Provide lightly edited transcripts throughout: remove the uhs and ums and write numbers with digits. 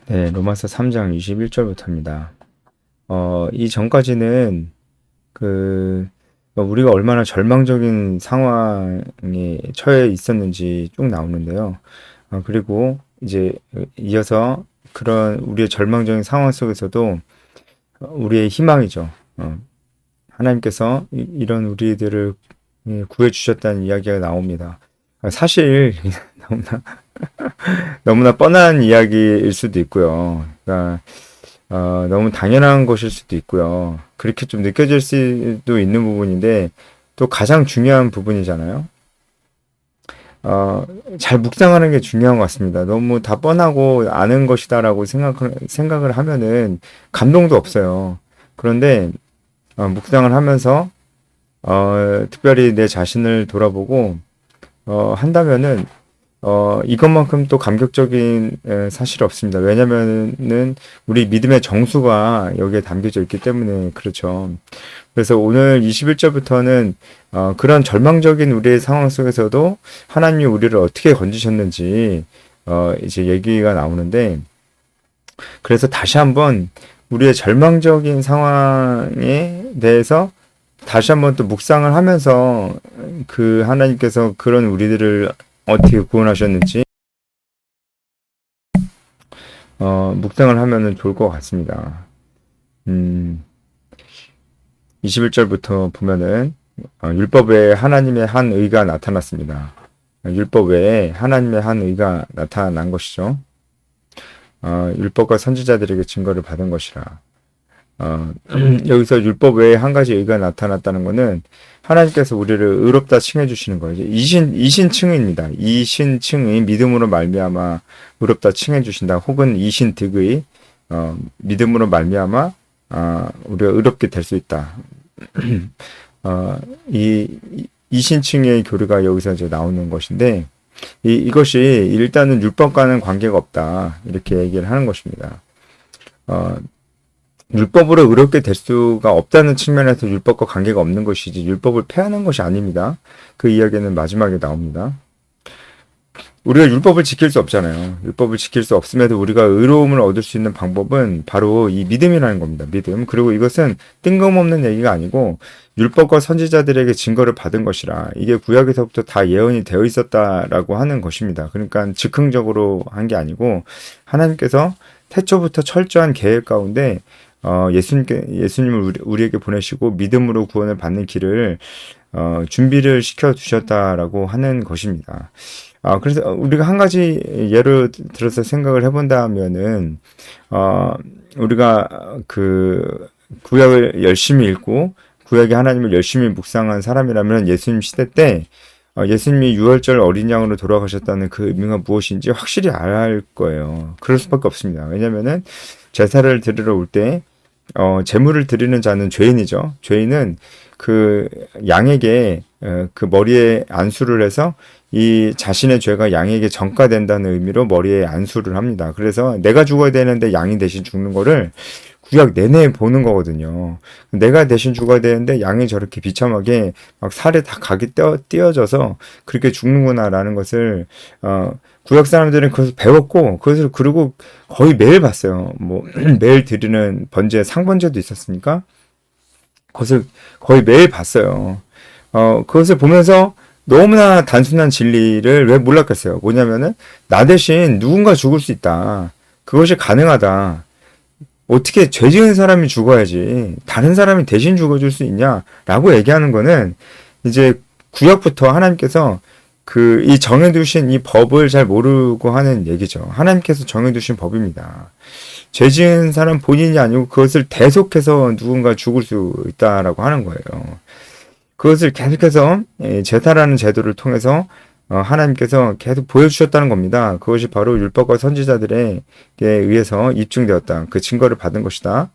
네, 로마서 3장 21절부터입니다. 이 전까지는 우리가 얼마나 절망적인 상황에 처해 있었는지 쭉 나오는데요. 그리고 이제 이어서 그런 우리의 절망적인 상황 속에서도 우리의 희망이죠. 하나님께서 이런 우리들을 구해 주셨다는 이야기가 나옵니다. 사실 너무나 너무나 뻔한 이야기일 수도 있고요. 그러니까 너무 당연한 것일 수도 있고요. 그렇게 좀 느껴질 수도 있는 부분인데 또 가장 중요한 부분이잖아요. 어, 잘 묵상하는 게 중요한 것 같습니다. 너무 다 뻔하고 아는 것이다라고 생각을 하면은 감동도 없어요. 그런데 묵상을 하면서 특별히 내 자신을 돌아보고 한다면은 이것만큼 또 감격적인 사실이 없습니다. 왜냐면은 우리 믿음의 정수가 여기에 담겨져 있기 때문에 그렇죠. 그래서 오늘 21절부터는 그런 절망적인 우리의 상황 속에서도 하나님이 우리를 어떻게 건지셨는지 이제 얘기가 나오는데 그래서 다시 한번 우리의 절망적인 상황에 대해서 다시 한번 또 묵상을 하면서 그 하나님께서 그런 우리들을 어떻게 구원하셨는지 묵상을 하면은 좋을 것 같습니다. 음, 21절부터 보면은 율법 외에 하나님의 한 의가 나타났습니다. 율법 외에 하나님의 한 의가 나타난 것이죠. 율법과 선지자들에게 증거를 받은 것이라. 여기서 율법 외에 한 가지 의가 나타났다는 것은 하나님께서 우리를 의롭다 칭해 주시는 거예요. 이신칭의입니다. 이신칭의 믿음으로 말미암아 의롭다 칭해 주신다. 혹은 이신득의 믿음으로 말미암아 우리가 의롭게 될 수 있다. 이 이신칭의 교류가 여기서 이제 나오는 것인데 이것이 일단은 율법과는 관계가 없다. 이렇게 얘기를 하는 것입니다. 율법으로 의롭게 될 수가 없다는 측면에서 율법과 관계가 없는 것이지 율법을 폐하는 것이 아닙니다. 그 이야기는 마지막에 나옵니다. 우리가 율법을 지킬 수 없잖아요. 율법을 지킬 수 없음에도 우리가 의로움을 얻을 수 있는 방법은 바로 이 믿음이라는 겁니다. 믿음. 그리고 이것은 뜬금없는 얘기가 아니고 율법과 선지자들에게 증거를 받은 것이라 이게 구약에서부터 다 예언이 되어 있었다라고 하는 것입니다. 그러니까 즉흥적으로 한 게 아니고 하나님께서 태초부터 철저한 계획 가운데 예수님을 우리에게 보내시고 믿음으로 구원을 받는 길을 준비를 시켜 두셨다라고 하는 것입니다. 그래서 우리가 한 가지 예를 들어서 생각을 해본다면은 우리가 그 구약을 열심히 읽고 구약의 하나님을 열심히 묵상한 사람이라면 예수님 시대 때 예수님이 유월절 어린 양으로 돌아가셨다는 그 의미가 무엇인지 확실히 알아야 할 거예요. 그럴 수밖에 없습니다. 왜냐면은 제사를 드리러 올 때 제물을 드리는 자는 죄인이죠. 죄인은 그 양에게 그 머리에 안수를 해서 이 자신의 죄가 양에게 전가된다는 의미로 머리에 안수를 합니다. 그래서 내가 죽어야 되는데 양이 대신 죽는 거를 구약 내내 보는 거거든요. 내가 대신 죽어야 되는데 양이 저렇게 비참하게 막 살에 다 각이 띄어져서 그렇게 죽는구나라는 것을 구약 사람들은 그것을 배웠고 그것을 그리고 거의 매일 봤어요. 뭐 매일 드리는 번제 상번제도 있었으니까 그것을 거의 매일 봤어요. 그것을 보면서 너무나 단순한 진리를 왜 몰랐겠어요. 뭐냐면은 나 대신 누군가 죽을 수 있다. 그것이 가능하다. 어떻게 죄 지은 사람이 죽어야지 다른 사람이 대신 죽어줄 수 있냐라고 얘기하는 거는 이제 구약부터 하나님께서 이 정해두신 이 법을 잘 모르고 하는 얘기죠. 하나님께서 정해두신 법입니다. 죄 지은 사람 본인이 아니고 그것을 대속해서 누군가 죽을 수 있다라고 하는 거예요. 그것을 계속해서 제사라는 제도를 통해서 하나님께서 계속 보여주셨다는 겁니다. 그것이 바로 율법과 선지자들에게 의해서 입증되었다. 그 증거를 받은 것이다.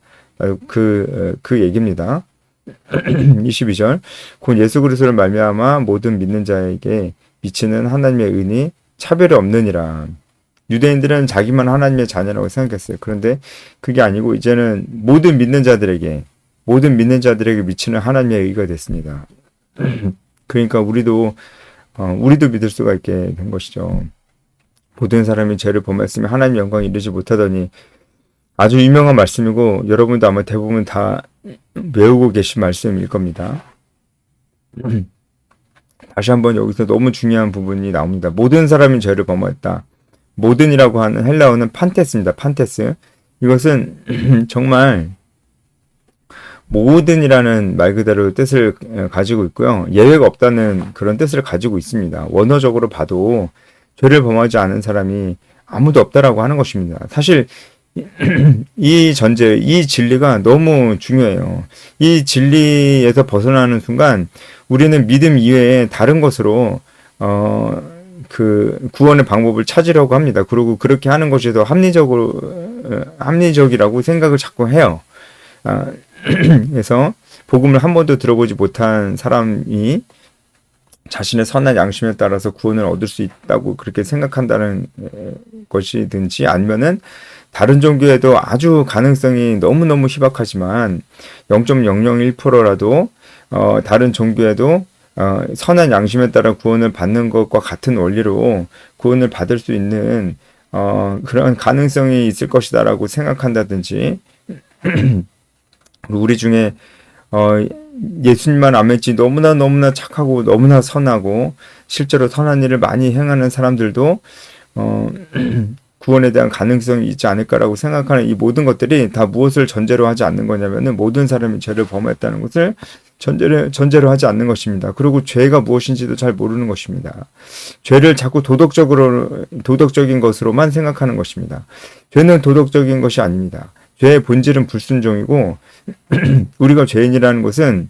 그 얘기입니다. 22절 곧 예수 그리스도를 말미암아 모든 믿는 자에게 미치는 하나님의 은이 차별이 없느니라. 유대인들은 자기만 하나님의 자녀라고 생각했어요. 그런데 그게 아니고 이제는 모든 믿는 자들에게 미치는 하나님의 의가 됐습니다. 그러니까 우리도 믿을 수가 있게 된 것이죠. 모든 사람이 죄를 범했으면 하나님 영광 이르지 못하더니 아주 유명한 말씀이고 여러분도 아마 대부분 다 외우고 계신 말씀일 겁니다. 다시 한번 여기서 너무 중요한 부분이 나옵니다. 모든 사람이 죄를 범했다. 모든이라고 하는 헬라어는 판테스입니다. 판테스. 이것은 정말 모든이라는 말 그대로 뜻을 가지고 있고요. 예외가 없다는 그런 뜻을 가지고 있습니다. 원어적으로 봐도 죄를 범하지 않은 사람이 아무도 없다라고 하는 것입니다. 사실 이 전제, 이 진리가 너무 중요해요. 이 진리에서 벗어나는 순간 우리는 믿음 이외에 다른 것으로 그 구원의 방법을 찾으려고 합니다. 그리고 그렇게 하는 것이 더 합리적이라고 생각을 자꾸 해요. 그래서 복음을 한 번도 들어보지 못한 사람이 자신의 선한 양심에 따라서 구원을 얻을 수 있다고 그렇게 생각한다는 것이든지 아니면은 다른 종교에도 아주 가능성이 너무너무 희박하지만 0.001%라도 다른 종교에도 선한 양심에 따라 구원을 받는 것과 같은 원리로 구원을 받을 수 있는 그런 가능성이 있을 것이다라고 생각한다든지 우리 중에 예수님만 안 믿지 너무나 착하고 너무나 선하고 실제로 선한 일을 많이 행하는 사람들도 구원에 대한 가능성이 있지 않을까라고 생각하는 이 모든 것들이 다 무엇을 전제로 하지 않는 거냐면은 모든 사람이 죄를 범했다는 것을 전제로 하지 않는 것입니다. 그리고 죄가 무엇인지도 잘 모르는 것입니다. 죄를 자꾸 도덕적인 것으로만 생각하는 것입니다. 죄는 도덕적인 것이 아닙니다. 죄의 본질은 불순종이고 우리가 죄인이라는 것은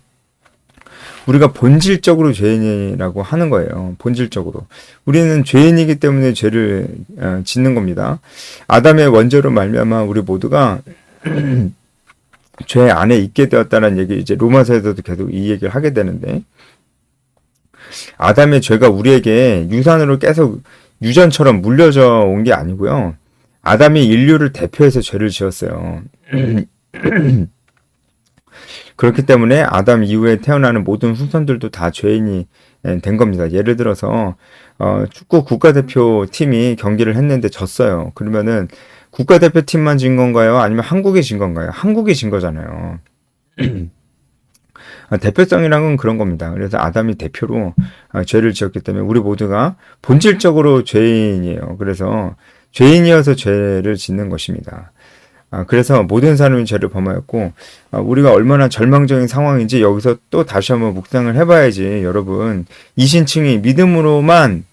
우리가 본질적으로 죄인이라고 하는 거예요. 본질적으로. 우리는 죄인이기 때문에 죄를 짓는 겁니다. 아담의 원죄로 말미암아 우리 모두가 죄 안에 있게 되었다는 얘기, 이제 로마서에서도 계속 이 얘기를 하게 되는데, 아담의 죄가 우리에게 유산으로 계속 유전처럼 물려져 온 게 아니고요. 아담이 인류를 대표해서 죄를 지었어요. 그렇기 때문에 아담 이후에 태어나는 모든 후손들도 다 죄인이 된 겁니다. 예를 들어서 축구 국가대표 팀이 경기를 했는데 졌어요. 그러면은 국가대표팀만 진 건가요? 아니면 한국이 진 건가요? 한국이 진 거잖아요. 대표성이란 건 그런 겁니다. 그래서 아담이 대표로 죄를 지었기 때문에 우리 모두가 본질적으로 죄인이에요. 그래서 죄인이어서 죄를 짓는 것입니다. 그래서 모든 사람이 죄를 범하였고 우리가 얼마나 절망적인 상황인지 여기서 또 다시 한번 묵상을 해봐야지. 여러분, 이신층이 믿음으로만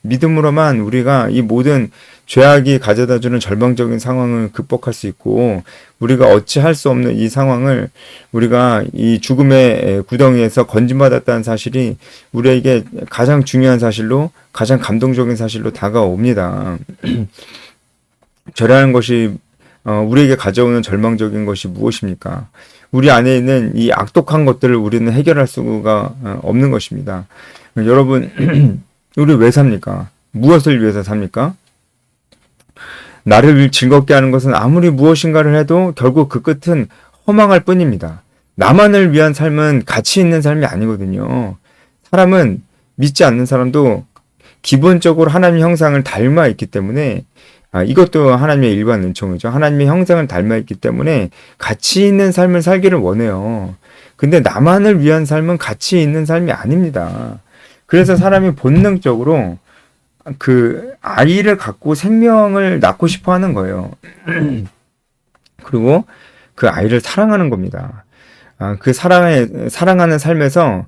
우리가 이 모든 죄악이 가져다주는 절망적인 상황을 극복할 수 있고 우리가 어찌할 수 없는 이 상황을 우리가 이 죽음의 구덩이에서 건진받았다는 사실이 우리에게 가장 중요한 사실로, 가장 감동적인 사실로 다가옵니다. 죄라는 것이 우리에게 가져오는 절망적인 것이 무엇입니까? 우리 안에 있는 이 악독한 것들을 우리는 해결할 수가 없는 것입니다. 여러분, 우리 왜 삽니까? 무엇을 위해서 삽니까? 나를 즐겁게 하는 것은 아무리 무엇인가를 해도 결국 그 끝은 허망할 뿐입니다. 나만을 위한 삶은 가치 있는 삶이 아니거든요. 사람은, 믿지 않는 사람도 기본적으로 하나님의 형상을 닮아 있기 때문에 이것도 하나님의 일반 은총이죠. 하나님의 형상을 닮아 있기 때문에 가치 있는 삶을 살기를 원해요. 근데 나만을 위한 삶은 가치 있는 삶이 아닙니다. 그래서 사람이 본능적으로 그 아이를 갖고 생명을 낳고 싶어 하는 거예요. 그리고 그 아이를 사랑하는 겁니다. 그 사랑하는 삶에서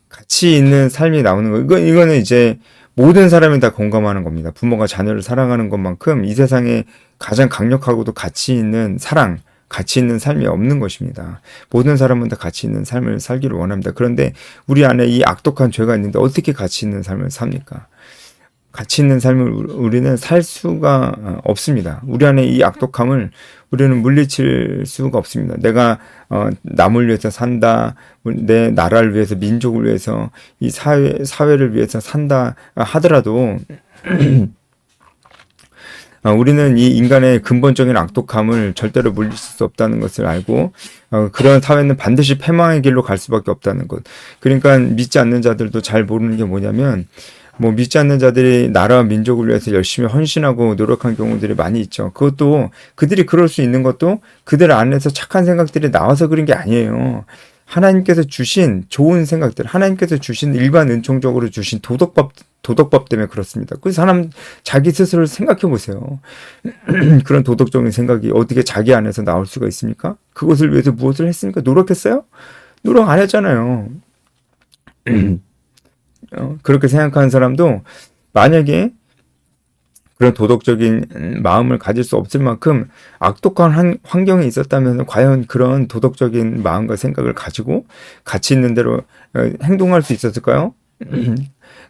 가치 있는 삶이 나오는 거. 이거는 이제 모든 사람이 다 공감하는 겁니다. 부모가 자녀를 사랑하는 것만큼 이 세상에 가장 강력하고도 가치 있는 사랑, 가치 있는 삶이 없는 것입니다. 모든 사람은 다 가치 있는 삶을 살기를 원합니다. 그런데 우리 안에 이 악독한 죄가 있는데 어떻게 가치 있는 삶을 삽니까? 가치 있는 삶을 우리는 살 수가 없습니다. 우리 안에 이 악독함을 우리는 물리칠 수가 없습니다. 내가 남을 위해서 산다, 내 나라를 위해서, 민족을 위해서, 이 사회를 위해서 산다 하더라도 우리는 이 인간의 근본적인 악독함을 절대로 물리칠 수 없다는 것을 알고 그런 사회는 반드시 패망의 길로 갈 수밖에 없다는 것. 그러니까 믿지 않는 자들도 잘 모르는 게 뭐냐면 뭐 믿지 않는 자들이 나라와 민족을 위해서 열심히 헌신하고 노력한 경우들이 많이 있죠. 그것도 그들이 그럴 수 있는 것도 그들 안에서 착한 생각들이 나와서 그런 게 아니에요. 하나님께서 주신 좋은 생각들, 하나님께서 주신 일반 은총적으로 주신 도덕법 때문에 그렇습니다. 그 사람 자기 스스로를 생각해 보세요. 그런 도덕적인 생각이 어떻게 자기 안에서 나올 수가 있습니까? 그것을 위해서 무엇을 했습니까? 노력했어요? 노력 안 했잖아요. 그렇게 생각하는 사람도 만약에 그런 도덕적인 마음을 가질 수 없을 만큼 악독한 환경이 있었다면 과연 그런 도덕적인 마음과 생각을 가지고 가치 있는 대로 행동할 수 있었을까요?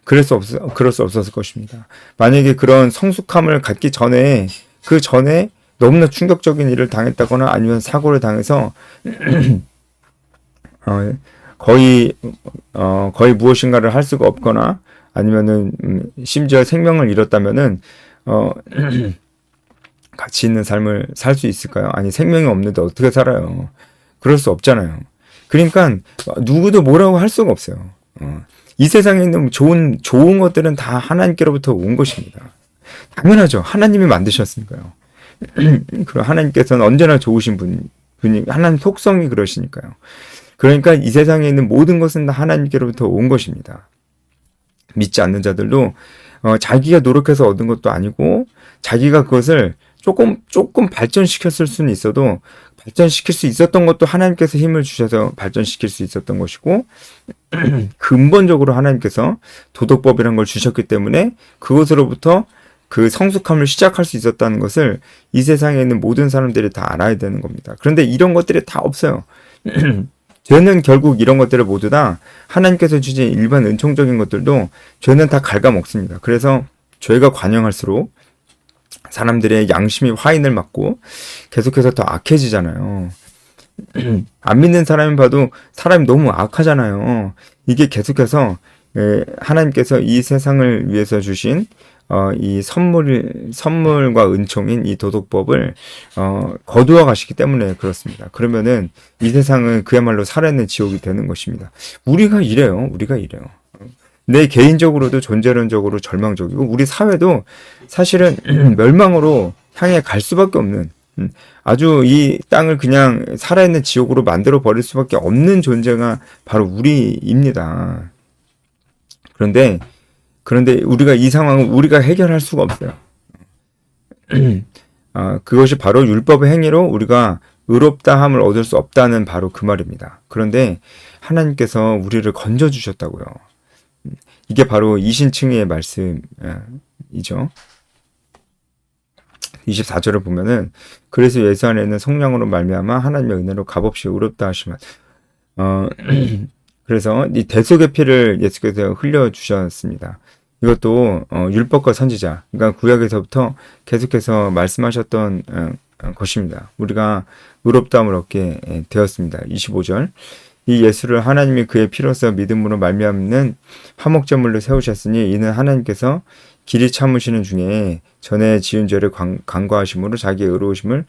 그럴 수 없었을 것입니다. 만약에 그런 성숙함을 갖기 전에 그 전에 너무나 충격적인 일을 당했다거나 아니면 사고를 당해서 거의 무엇인가를 할 수가 없거나 아니면은 심지어 생명을 잃었다면은 가치 있는 삶을 살 수 있을까요? 아니 생명이 없는데 어떻게 살아요? 그럴 수 없잖아요. 그러니까 누구도 뭐라고 할 수가 없어요. 이 세상에 있는 좋은 것들은 다 하나님께로부터 온 것입니다. 당연하죠. 하나님이 만드셨으니까요. 그리고 하나님께서는 언제나 좋으신 분이 하나님 속성이 그러시니까요. 그러니까 이 세상에 있는 모든 것은 다 하나님께로부터 온 것입니다. 믿지 않는 자들도 자기가 노력해서 얻은 것도 아니고 자기가 그것을 조금 발전시켰을 수는 있어도 발전시킬 수 있었던 것도 하나님께서 힘을 주셔서 발전시킬 수 있었던 것이고 근본적으로 하나님께서 도덕법이라는 걸 주셨기 때문에 그것으로부터 그 성숙함을 시작할 수 있었다는 것을 이 세상에 있는 모든 사람들이 다 알아야 되는 겁니다. 그런데 이런 것들이 다 없어요. 죄는 결국 이런 것들을 모두 다 하나님께서 주신 일반 은총적인 것들도 죄는 다 갉아먹습니다. 그래서 죄가 관영할수록 사람들의 양심이 화인을 맞고 계속해서 더 악해지잖아요. 안 믿는 사람이 봐도 사람이 너무 악하잖아요. 이게 계속해서 하나님께서 이 세상을 위해서 주신 이 선물과 은총인 이 도덕법을 거두어 가시기 때문에 그렇습니다. 그러면은 이 세상은 그야말로 살아있는 지옥이 되는 것입니다. 우리가 이래요. 내 개인적으로도 존재론적으로 절망적이고 우리 사회도 사실은 멸망으로 향해 갈 수밖에 없는 아주 이 땅을 그냥 살아있는 지옥으로 만들어 버릴 수밖에 없는 존재가 바로 우리입니다. 그런데 우리가 이 상황을 우리가 해결할 수가 없어요. 그것이 바로 율법의 행위로 우리가 의롭다함을 얻을 수 없다는 바로 그 말입니다. 그런데 하나님께서 우리를 건져주셨다고요. 이게 바로 이신칭의의 말씀이죠. 24절을 보면은 그래서 예수 안에 있는 성령으로 말미암아 하나님의 은혜로 값없이 의롭다 하시면 그래서 이 대속의 피를 예수께서 흘려주셨습니다. 이것도 율법과 선지자, 그러니까 구약에서부터 계속해서 말씀하셨던 것입니다. 우리가 의롭다함을 얻게 되었습니다. 25절 이 예수를 하나님이 그의 피로서 믿음으로 말미암는 화목제물로 세우셨으니 이는 하나님께서 길이 참으시는 중에 전에 지은 죄를 간과하심으로 자기의 의로우심을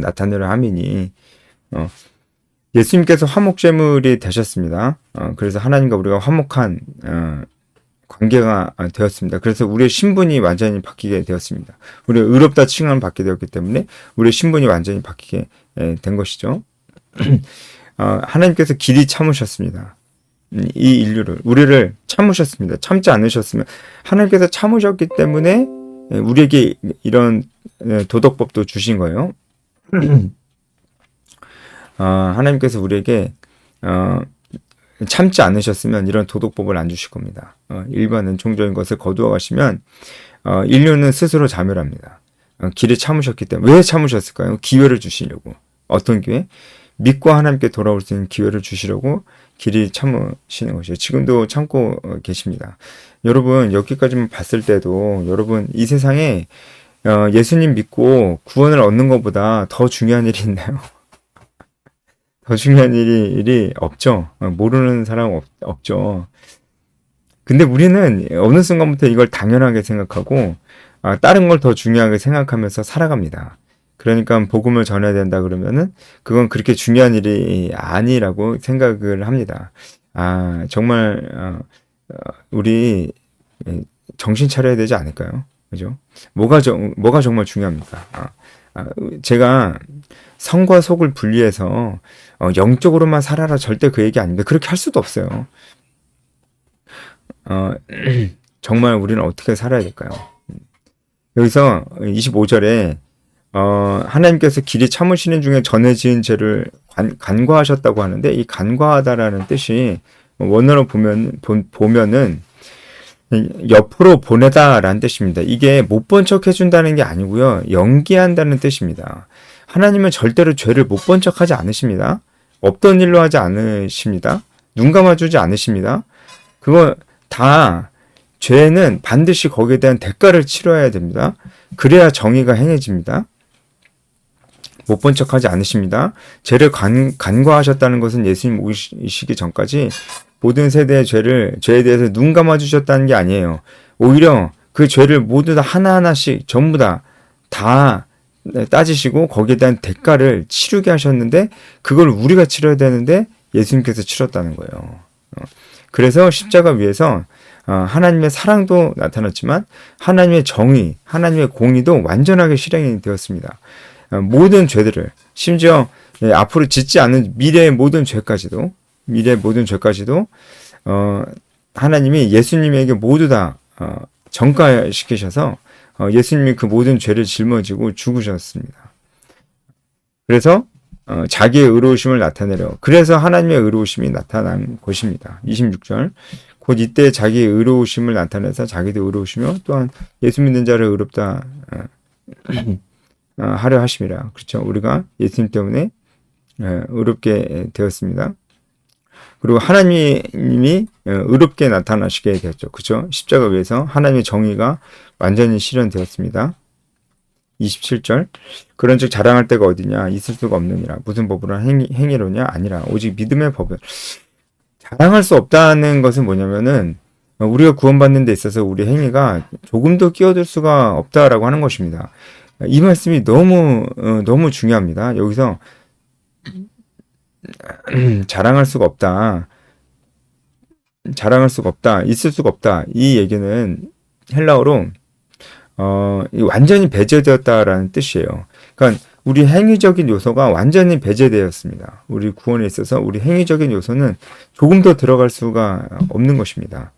나타내려 함이니 예수님께서 화목제물이 되셨습니다. 그래서 하나님과 우리가 화목한 관계가 되었습니다. 그래서 우리의 신분이 완전히 바뀌게 되었습니다. 우리가 의롭다 칭함을 받게 되었기 때문에 우리의 신분이 완전히 바뀌게 된 것이죠. 하나님께서 길이 참으셨습니다. 이 인류를 우리를 참으셨습니다. 참지 않으셨으면 하나님께서 참으셨기 때문에 우리에게 이런 도덕법도 주신 거예요. 하나님께서 우리에게 참지 않으셨으면 이런 도덕법을 안 주실 겁니다. 일반 은총적인 것을 거두어 가시면 인류는 스스로 자멸합니다. 길을 참으셨기 때문에 왜 참으셨을까요? 기회를 주시려고. 어떤 기회? 믿고 하나님께 돌아올 수 있는 기회를 주시려고 길이 참으시는 것이에요. 지금도 참고 계십니다. 여러분 여기까지만 봤을 때도 여러분 이 세상에 예수님 믿고 구원을 얻는 것보다 더 중요한 일이 있나요? 더 중요한 일이 없죠. 모르는 사람 없죠. 근데 우리는 어느 순간부터 이걸 당연하게 생각하고 다른 걸 더 중요하게 생각하면서 살아갑니다. 그러니까 복음을 전해야 된다 그러면은 그건 그렇게 중요한 일이 아니라고 생각을 합니다. 정말 우리 정신 차려야 되지 않을까요? 그죠? 뭐가 정말 중요합니까? 제가 성과 속을 분리해서 영적으로만 살아라 절대 그 얘기 아닌데 그렇게 할 수도 없어요. 정말 우리는 어떻게 살아야 될까요? 여기서 25절에 하나님께서 길이 참으시는 중에 전에 지은 죄를 간과하셨다고 하는데 이 간과하다라는 뜻이 원어로 보면은 옆으로 보내다라는 뜻입니다. 이게 못 본 척 해준다는 게 아니고요. 연기한다는 뜻입니다. 하나님은 절대로 죄를 못 본 척 하지 않으십니다. 없던 일로 하지 않으십니다. 눈 감아주지 않으십니다. 그거 다 죄는 반드시 거기에 대한 대가를 치러야 됩니다. 그래야 정의가 행해집니다. 못 본 척 하지 않으십니다. 죄를 간과하셨다는 것은 예수님 오시기 전까지 모든 세대의 죄에 대해서 눈 감아주셨다는 게 아니에요. 오히려 그 죄를 모두 다 하나하나씩 전부 다 따지시고 거기에 대한 대가를 치르게 하셨는데 그걸 우리가 치러야 되는데 예수님께서 치렀다는 거예요. 그래서 십자가 위에서 하나님의 사랑도 나타났지만 하나님의 정의, 하나님의 공의도 완전하게 실행이 되었습니다. 모든 죄들을 심지어 앞으로 짓지 않는 미래의 모든 죄까지도 하나님이 예수님에게 모두 다 전가시키셔서 예수님이 그 모든 죄를 짊어지고 죽으셨습니다. 그래서 자기의 의로우심을 나타내려 그래서 하나님의 의로우심이 나타난 것입니다. 26절 곧 이때 자기의 의로우심을 나타내서 자기도 의로우시며 또한 예수 믿는 자를 의롭다 하려 하심이라. 그렇죠. 우리가 예수님 때문에 의롭게 되었습니다. 그리고 하나님이 의롭게 나타나시게 되었죠. 그렇죠. 십자가 위에서 하나님의 정의가 완전히 실현되었습니다. 27절 그런즉 자랑할 데가 어디냐 있을 수가 없느니라. 무슨 법으로 행위로냐 아니라 오직 믿음의 법을. 자랑할 수 없다는 것은 뭐냐면은 우리가 구원받는 데 있어서 우리 행위가 조금도 끼어들 수가 없다라고 하는 것입니다. 이 말씀이 너무 중요합니다. 여기서 자랑할 수가 없다, 있을 수가 없다. 이 얘기는 헬라어로 완전히 배제되었다라는 뜻이에요. 그러니까 우리 행위적인 요소가 완전히 배제되었습니다. 우리 구원에 있어서 우리 행위적인 요소는 조금 더 들어갈 수가 없는 것입니다.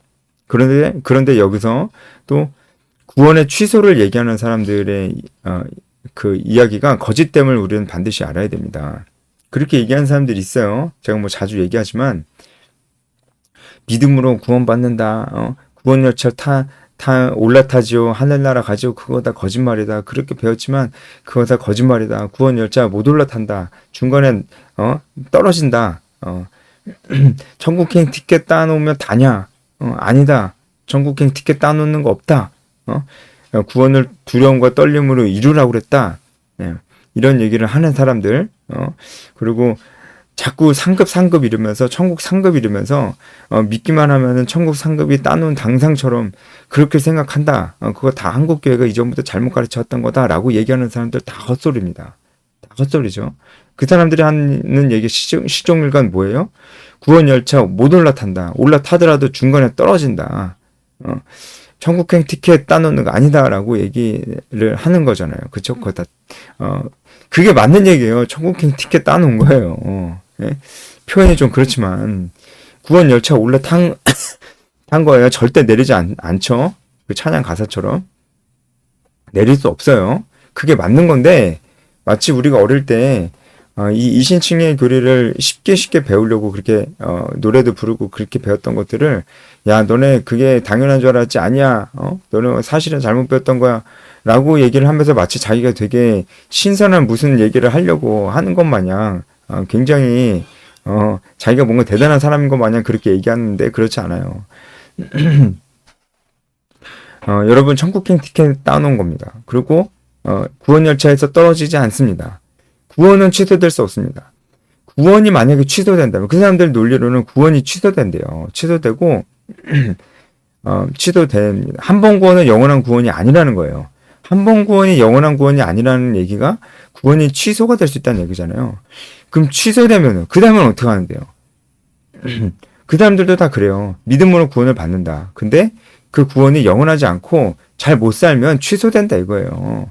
그런데 여기서 또 구원의 취소를 얘기하는 사람들의 그 이야기가 거짓됨을 우리는 반드시 알아야 됩니다. 그렇게 얘기하는 사람들이 있어요. 제가 뭐 자주 얘기하지만 믿음으로 구원받는다. 구원 열차 올라타지요. 하늘나라 가지요. 그거 다 거짓말이다. 그렇게 배웠지만 그거 다 거짓말이다. 구원 열차 못 올라탄다. 중간에 떨어진다. 천국행 티켓 따놓으면 다냐? 아니다. 천국행 티켓 따놓는 거 없다. 구원을 두려움과 떨림으로 이루라고 그랬다. 이런 얘기를 하는 사람들, 그리고 자꾸 상급 이러면서 천국 상급 이러면서 믿기만 하면은 천국 상급이 따놓은 당상처럼 그렇게 생각한다. 그거 다 한국교회가 이전부터 잘못 가르쳤던 거다라고 얘기하는 사람들 다 헛소리입니다. 다 헛소리죠. 그 사람들이 하는 얘기 시종일관 뭐예요? 구원 열차 못 올라탄다. 올라타더라도 중간에 떨어진다. 천국행 티켓 따놓는 거 아니다라고 얘기를 하는 거잖아요. 그쵸? 그거 다, 그게 맞는 얘기예요. 천국행 티켓 따놓은 거예요. 예? 표현이 좀 그렇지만, 구원 열차 올라탄 거예요. 절대 내리지 않죠? 그 찬양 가사처럼. 내릴 수 없어요. 그게 맞는 건데, 마치 우리가 어릴 때, 이 이신칭의 교리를 쉽게 배우려고 그렇게 노래도 부르고 그렇게 배웠던 것들을 야 너네 그게 당연한 줄 알았지 아니야 너네 사실은 잘못 배웠던 거야 라고 얘기를 하면서 마치 자기가 되게 신선한 무슨 얘기를 하려고 하는 것 마냥 굉장히 자기가 뭔가 대단한 사람인 것 마냥 그렇게 얘기하는데 그렇지 않아요. 여러분 천국행 티켓 따놓은 겁니다. 그리고 구원열차에서 떨어지지 않습니다. 구원은 취소될 수 없습니다. 구원이 만약에 취소된다면 그 사람들 논리로는 구원이 취소된대요. 취소되고 취소됩니다. 한 번 구원은 영원한 구원이 아니라는 거예요. 한 번 구원이 영원한 구원이 아니라는 얘기가 구원이 취소가 될 수 있다는 얘기잖아요. 그럼 취소되면은 그 다음은 어떻게 하는데요? 그 사람들도 다 그래요. 믿음으로 구원을 받는다. 근데 그 구원이 영원하지 않고 잘 못 살면 취소된다 이거예요.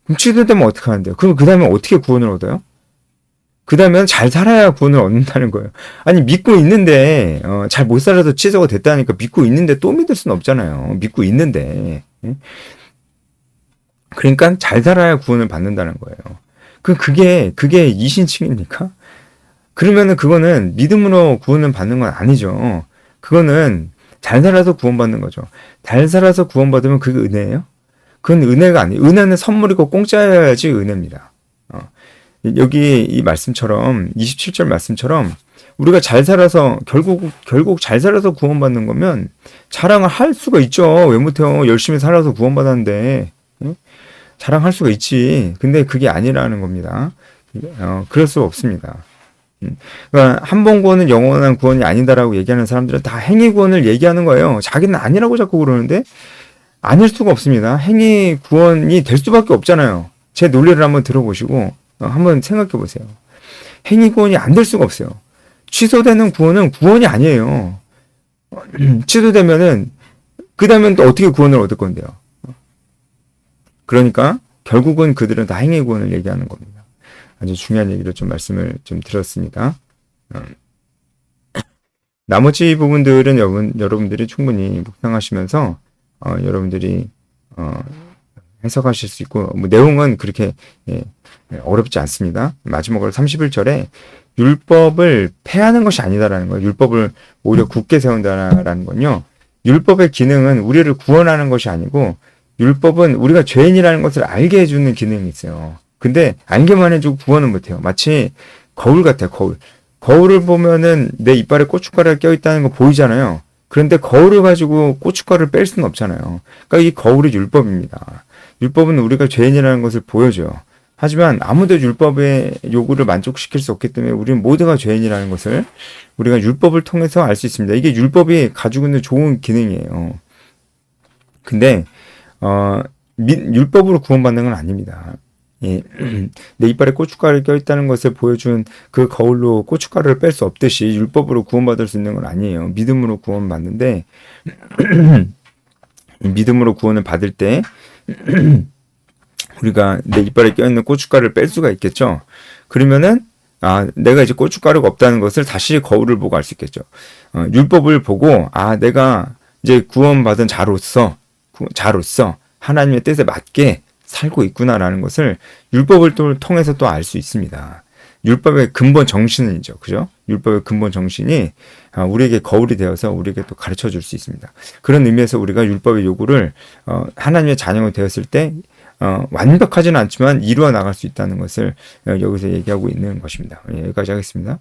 그럼 취소되면 어떻게 하는데요? 그럼 그 다음에 어떻게 구원을 얻어요? 그 다음엔 잘 살아야 구원을 얻는다는 거예요. 아니 믿고 있는데 잘 못 살아서 취소가 됐다니까 믿고 있는데 또 믿을 수는 없잖아요. 믿고 있는데. 그러니까 잘 살아야 구원을 받는다는 거예요. 그게 이신칭입니까? 그러면은 그거는 믿음으로 구원을 받는 건 아니죠. 그거는 잘 살아서 구원받는 거죠. 잘 살아서 구원받으면 그게 은혜예요? 그건 은혜가 아니에요. 은혜는 선물이고 공짜여야지 은혜입니다. 여기 이 말씀처럼 27절 말씀처럼 우리가 잘 살아서 결국 잘 살아서 구원받는 거면 자랑을 할 수가 있죠. 왜 못해요? 열심히 살아서 구원받았는데 자랑할 수가 있지. 근데 그게 아니라는 겁니다. 그럴 수 없습니다. 그러니까 한 번 구원은 영원한 구원이 아니다라고 얘기하는 사람들은 다 행위 구원을 얘기하는 거예요. 자기는 아니라고 자꾸 그러는데 아닐 수가 없습니다. 행위 구원이 될 수밖에 없잖아요. 제 논리를 한번 들어보시고 한번 생각해 보세요. 행위 구원이 안 될 수가 없어요. 취소되는 구원은 구원이 아니에요. 취소되면은 그 다음엔 또 어떻게 구원을 얻을 건데요. 그러니까 결국은 그들은 다 행위 구원을 얘기하는 겁니다. 아주 중요한 얘기를 좀 말씀을 좀 드렸습니다. 나머지 부분들은 여러분들이 충분히 묵상하시면서 여러분들이 해석하실 수 있고 뭐 내용은 그렇게 어렵지 않습니다. 마지막으로 31절에 율법을 폐하는 것이 아니다라는 거예요. 율법을 오히려 굳게 세운다라는 건요. 율법의 기능은 우리를 구원하는 것이 아니고 율법은 우리가 죄인이라는 것을 알게 해주는 기능이 있어요. 근데 알게만 해주고 구원은 못해요. 마치 거울 같아요. 거울을 보면은 내 이빨에 고춧가루가 껴있다는 거 보이잖아요. 그런데 거울을 가지고 고춧가루를 뺄 수는 없잖아요. 그러니까 이 거울이 율법입니다. 율법은 우리가 죄인이라는 것을 보여줘요. 하지만 아무도 율법의 요구를 만족시킬 수 없기 때문에 우리는 모두가 죄인이라는 것을 우리가 율법을 통해서 알 수 있습니다. 이게 율법이 가지고 있는 좋은 기능이에요. 근데 율법으로 구원받는 건 아닙니다. 예. 내 이빨에 고춧가루를 껴있다는 것을 보여준 그 거울로 고춧가루를 뺄 수 없듯이 율법으로 구원받을 수 있는 건 아니에요. 믿음으로 구원받는데 믿음으로 구원을 받을 때 우리가 내 이빨에 껴있는 고춧가루를 뺄 수가 있겠죠. 그러면은 내가 이제 고춧가루가 없다는 것을 다시 거울을 보고 알 수 있겠죠. 율법을 보고 내가 이제 구원받은 자로서 하나님의 뜻에 맞게 살고 있구나라는 것을 율법을 통해서 또 알 수 있습니다. 율법의 근본 정신이죠. 그죠? 율법의 근본 정신이 우리에게 거울이 되어서 우리에게 또 가르쳐 줄 수 있습니다. 그런 의미에서 우리가 율법의 요구를 하나님의 자녀가 되었을 때 완벽하지는 않지만 이루어 나갈 수 있다는 것을 여기서 얘기하고 있는 것입니다. 여기까지 하겠습니다.